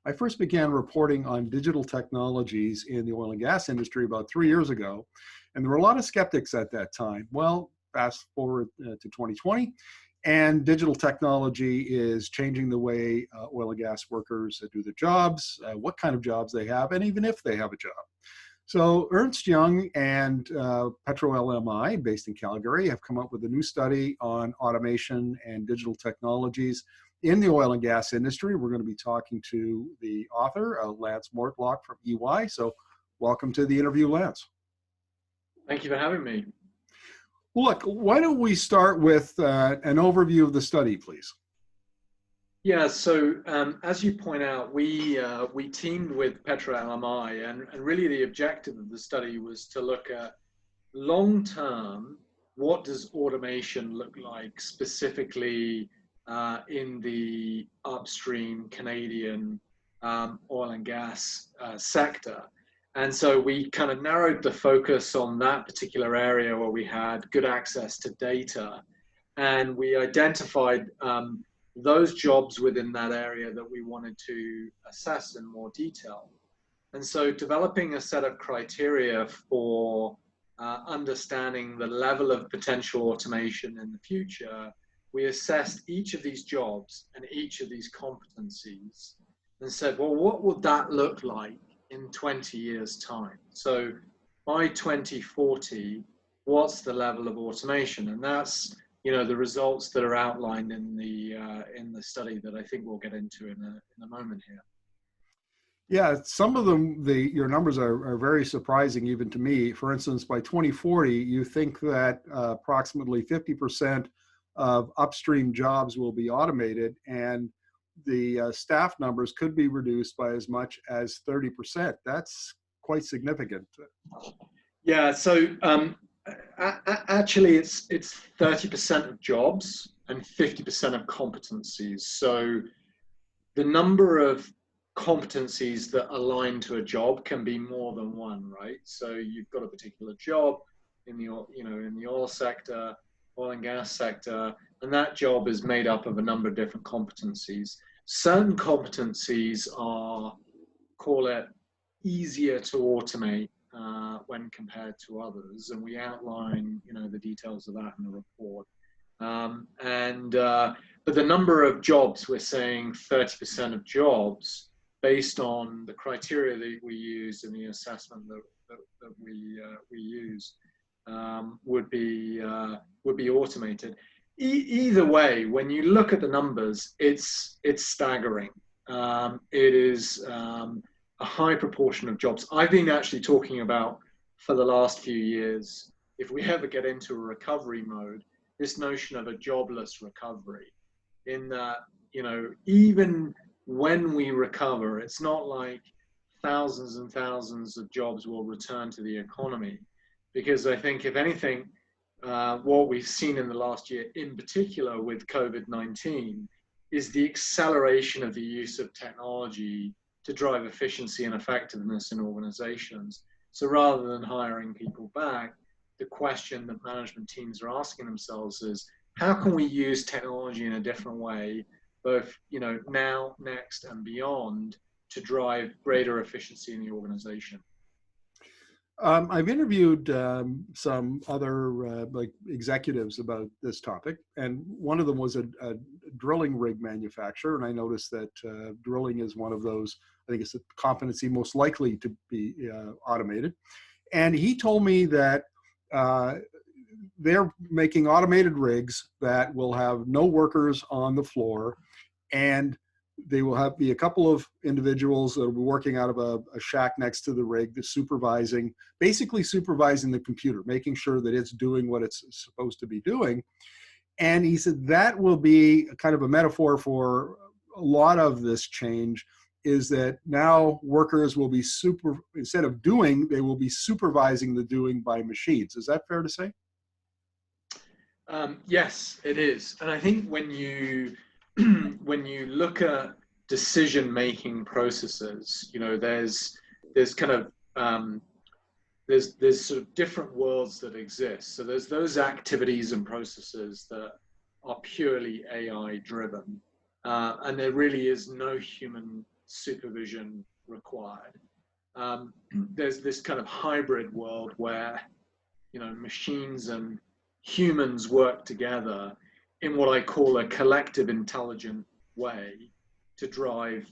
I first began reporting on digital technologies in the oil and gas industry about 3 years ago, and there were a lot of skeptics at that time. Well, fast forward to 2020, and digital technology is changing the way oil and gas workers do their jobs, what kind of jobs they have, and even if they have a job. So Ernst Young and PetroLMI, based in Calgary, have come up with a new study on automation and digital technologies in the oil and gas industry. We're going to be talking to the author, Lance Mortlock from EY. So welcome to the interview, Lance. Thank you for having me. Well, look, why don't we start with an overview of the study, please? Yeah, so as you point out, we teamed with PetroLMI, and really the objective of the study was to look at long-term, what does automation look like specifically in the upstream Canadian oil and gas sector. And so we kind of narrowed the focus on that particular area where we had good access to data, and we identified those jobs within that area that we wanted to assess in more detail. And so developing a set of criteria for understanding the level of potential automation in the future, we assessed each of these jobs and each of these competencies and said, well, what would that look like in 20 years' time? So by 2040, what's the level of automation? And that's, you know, the results that are outlined in the study that I think we'll get into in a moment here. Yeah, some of them, your numbers are very surprising even to me. For instance, by 2040, you think that approximately 50% of upstream jobs will be automated, and the staff numbers could be reduced by as much as 30%. That's quite significant. Yeah, so actually it's 30% of jobs and 50% of competencies. So the number of competencies that align to a job can be more than one, right? So you've got a particular job in the oil sector, oil and gas sector, and that job is made up of a number of different competencies. Certain competencies are, call it, easier to automate when compared to others, and we outline, you know, the details of that in the report. But the number of jobs, we're saying 30% of jobs, based on the criteria that we use and the assessment that we use, would be automated. Either way, when you look at the numbers, it's staggering. It is a high proportion of jobs. I've been actually talking about for the last few years, if we ever get into a recovery mode, this notion of a jobless recovery, in that, you know, even when we recover, it's not like thousands and thousands of jobs will return to the economy. Because I think, if anything, what we've seen in the last year, in particular with COVID-19, is the acceleration of the use of technology to drive efficiency and effectiveness in organizations. So rather than hiring people back, the question that management teams are asking themselves is, how can we use technology in a different way, both, you know, now, next, and beyond, to drive greater efficiency in the organization? I've interviewed some other like executives about this topic, and one of them was a drilling rig manufacturer, and I noticed that drilling is one of those, I think it's a competency most likely to be automated. And he told me that they're making automated rigs that will have no workers on the floor, and they will be a couple of individuals that will be working out of a shack next to the rig, basically supervising the computer, making sure that it's doing what it's supposed to be doing. And he said that will be kind of a metaphor for a lot of this change, is that now workers will be instead of doing, they will be supervising the doing by machines. Is that fair to say? Yes, it is. And I think when you look at decision-making processes, you know, there's kind of there's sort of different worlds that exist. So there's those activities and processes that are purely AI driven, and there really is no human supervision required. There's this kind of hybrid world where, machines and humans work together in what I call a collective intelligent way to drive,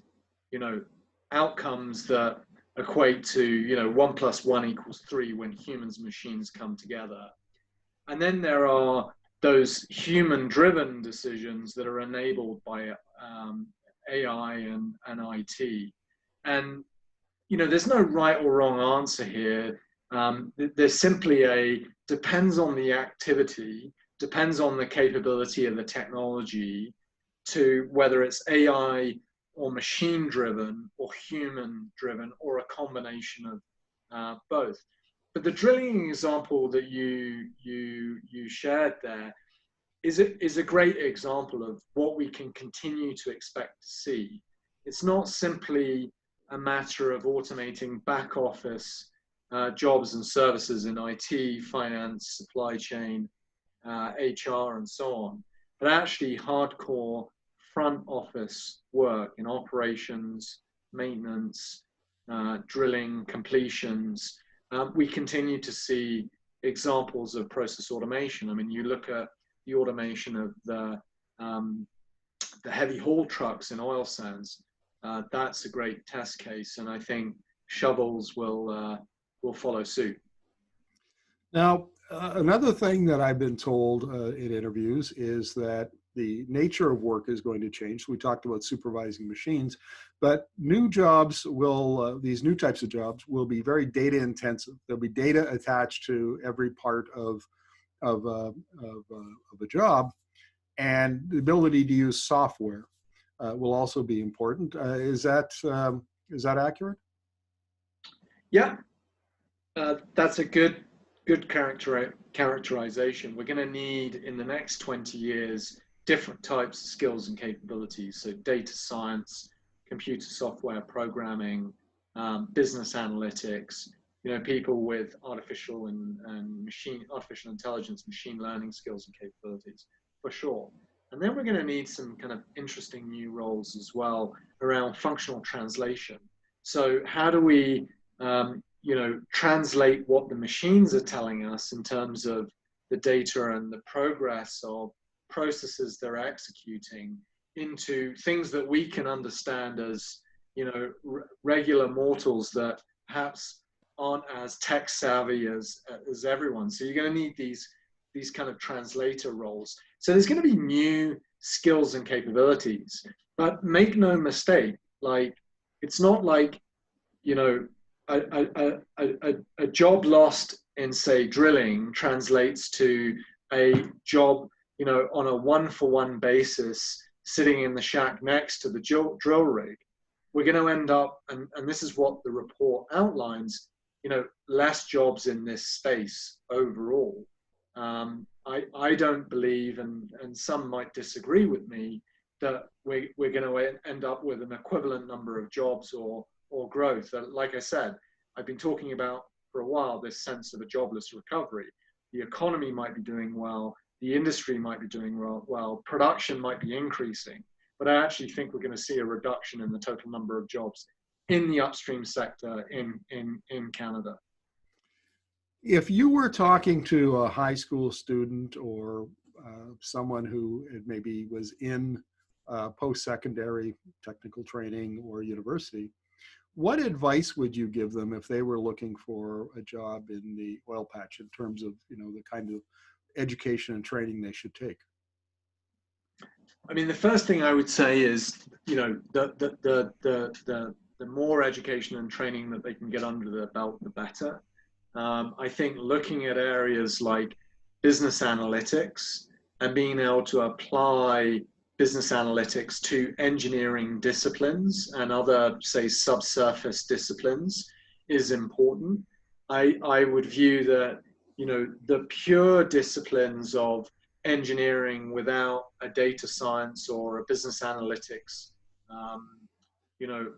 outcomes that equate to, 1 + 1 = 3 when humans and machines come together. And then there are those human-driven decisions that are enabled by AI and IT. And, there's no right or wrong answer here. There's simply depends on the activity, depends on the capability of the technology, to whether it's AI or machine-driven or human-driven or a combination of both. But the drilling example that you shared there is a great example of what we can continue to expect to see. It's not simply a matter of automating back office jobs and services in IT, finance, supply chain, HR, and so on, but actually hardcore front office work in operations, maintenance, drilling, completions. We continue to see examples of process automation. I mean, you look at the automation of the heavy haul trucks in oil sands. That's a great test case, and I think shovels will follow suit. Now, another thing that I've been told in interviews is that the nature of work is going to change. We talked about supervising machines, but new jobs will, these new types of jobs will be very data intensive. There'll be data attached to every part of a job, and the ability to use software will also be important. Is that accurate? Yeah, that's a good characterization. We're going to need in the next 20 years different types of skills and capabilities. So data science, computer software programming, business analytics, people with artificial intelligence, machine learning skills and capabilities, for sure. And then we're going to need some kind of interesting new roles as well around functional translation. So how do we, translate what the machines are telling us in terms of the data and the progress of processes they're executing into things that we can understand as, regular mortals that perhaps aren't as tech savvy as everyone. So you're going to need these kind of translator roles. So there's going to be new skills and capabilities, but make no mistake, it's not like, a job lost in, say, drilling translates to a job, on a 1-for-1 basis, sitting in the shack next to the drill rig. We're going to end up, and this is what the report outlines, less jobs in this space overall. I don't believe, and some might disagree with me, that we're going to end up with an equivalent number of jobs or growth. Like I said, I've been talking about for a while this sense of a jobless recovery. The economy might be doing well, the industry might be doing well, production might be increasing, but I actually think we're going to see a reduction in the total number of jobs in the upstream sector in Canada. If you were talking to a high school student or someone who maybe was in post-secondary technical training or university, what advice would you give them if they were looking for a job in the oil patch in terms of, the kind of education and training they should take? I mean, the first thing I would say is, the more education and training that they can get under their belt, the better. I think looking at areas like business analytics and being able to apply business analytics to engineering disciplines and other, say, subsurface disciplines is important. I would view that, the pure disciplines of engineering without a data science or a business analytics,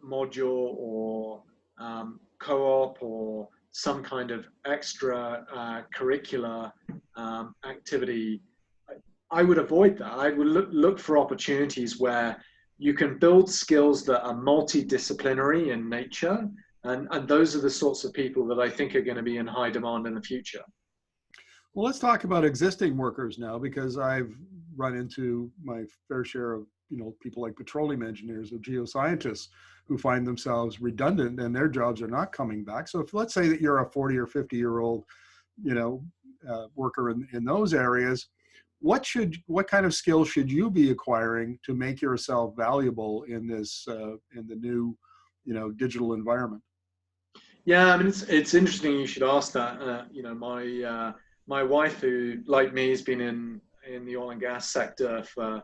module or co-op or some kind of extra curricular activity, I would avoid that. I would look for opportunities where, you can build skills that are multidisciplinary in nature, and those are the sorts of people that I think are going to be in high demand in the future. Well, let's talk about existing workers now, because I've run into my fair share of, people like petroleum engineers or geoscientists who find themselves redundant and their jobs are not coming back. So if let's say that you're a 40 or 50-year-old, worker in those areas, what kind of skills should you be acquiring to make yourself valuable in this in the new, digital environment? Yeah, I mean, it's interesting you should ask that. My wife, who like me has been in the oil and gas sector for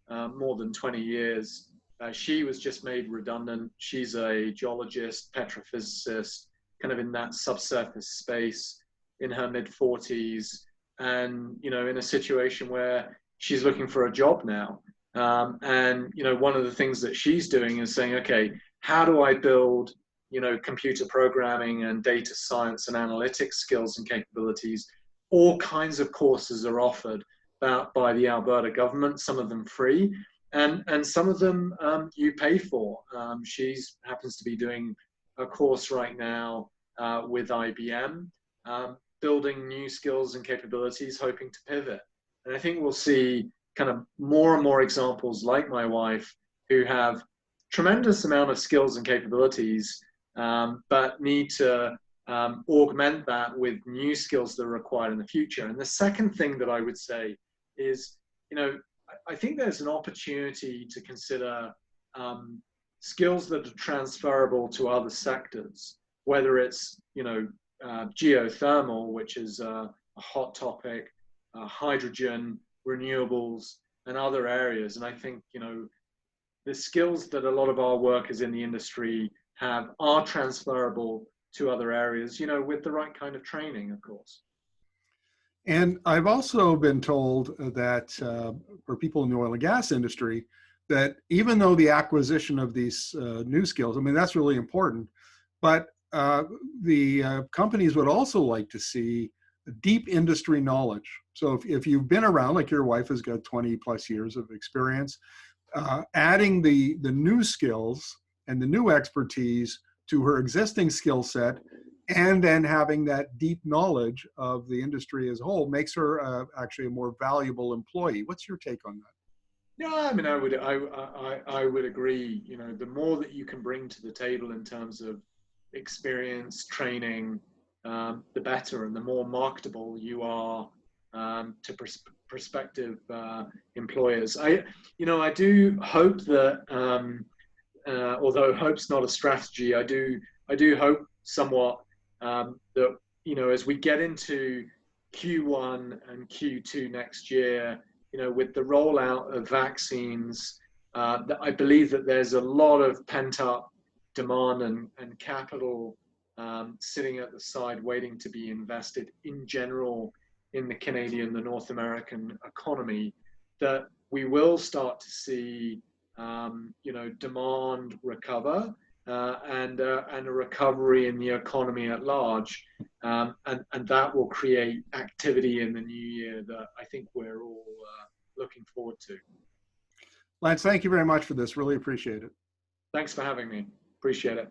more than 20 years, she was just made redundant. She's a geologist, petrophysicist, kind of in that subsurface space, in her mid-40s, and in a situation where she's looking for a job now. And one of the things that she's doing is saying, okay, how do I build computer programming and data science and analytics skills and capabilities? All kinds of courses are offered by the Alberta government, some of them free, and some of them you pay for. She happens to be doing a course right now with IBM, building new skills and capabilities, hoping to pivot. And I think we'll see kind of more and more examples like my wife, who have tremendous amount of skills and capabilities, but need to augment that with new skills that are required in the future. And the second thing that I would say is, I think there's an opportunity to consider skills that are transferable to other sectors, whether it's, geothermal, which is a hot topic, hydrogen, renewables, and other areas. And I think, the skills that a lot of our workers in the industry are transferable to other areas, with the right kind of training, of course. And I've also been told that for people in the oil and gas industry, that even though the acquisition of these new skills, I mean, that's really important, but the companies would also like to see deep industry knowledge. So if you've been around, like your wife has got 20 plus years of experience, adding the new skills and the new expertise to her existing skill set, and then having that deep knowledge of the industry as a whole, makes her actually a more valuable employee. What's your take on that? Yeah, I mean, I would agree. The more that you can bring to the table in terms of experience, training, the better, and the more marketable you are to prospective employers. I do hope that, although hope's not a strategy, I do hope somewhat that as we get into Q1 and Q2 next year, with the rollout of vaccines, that I believe that there's a lot of pent up demand and capital sitting at the side waiting to be invested in general in the Canadian, the North American economy, that we will start to see demand recover, and a recovery in the economy at large, and that will create activity in the new year that I think we're all looking forward to. Lance, thank you very much for this. Really appreciate it. Thanks for having me. Appreciate it.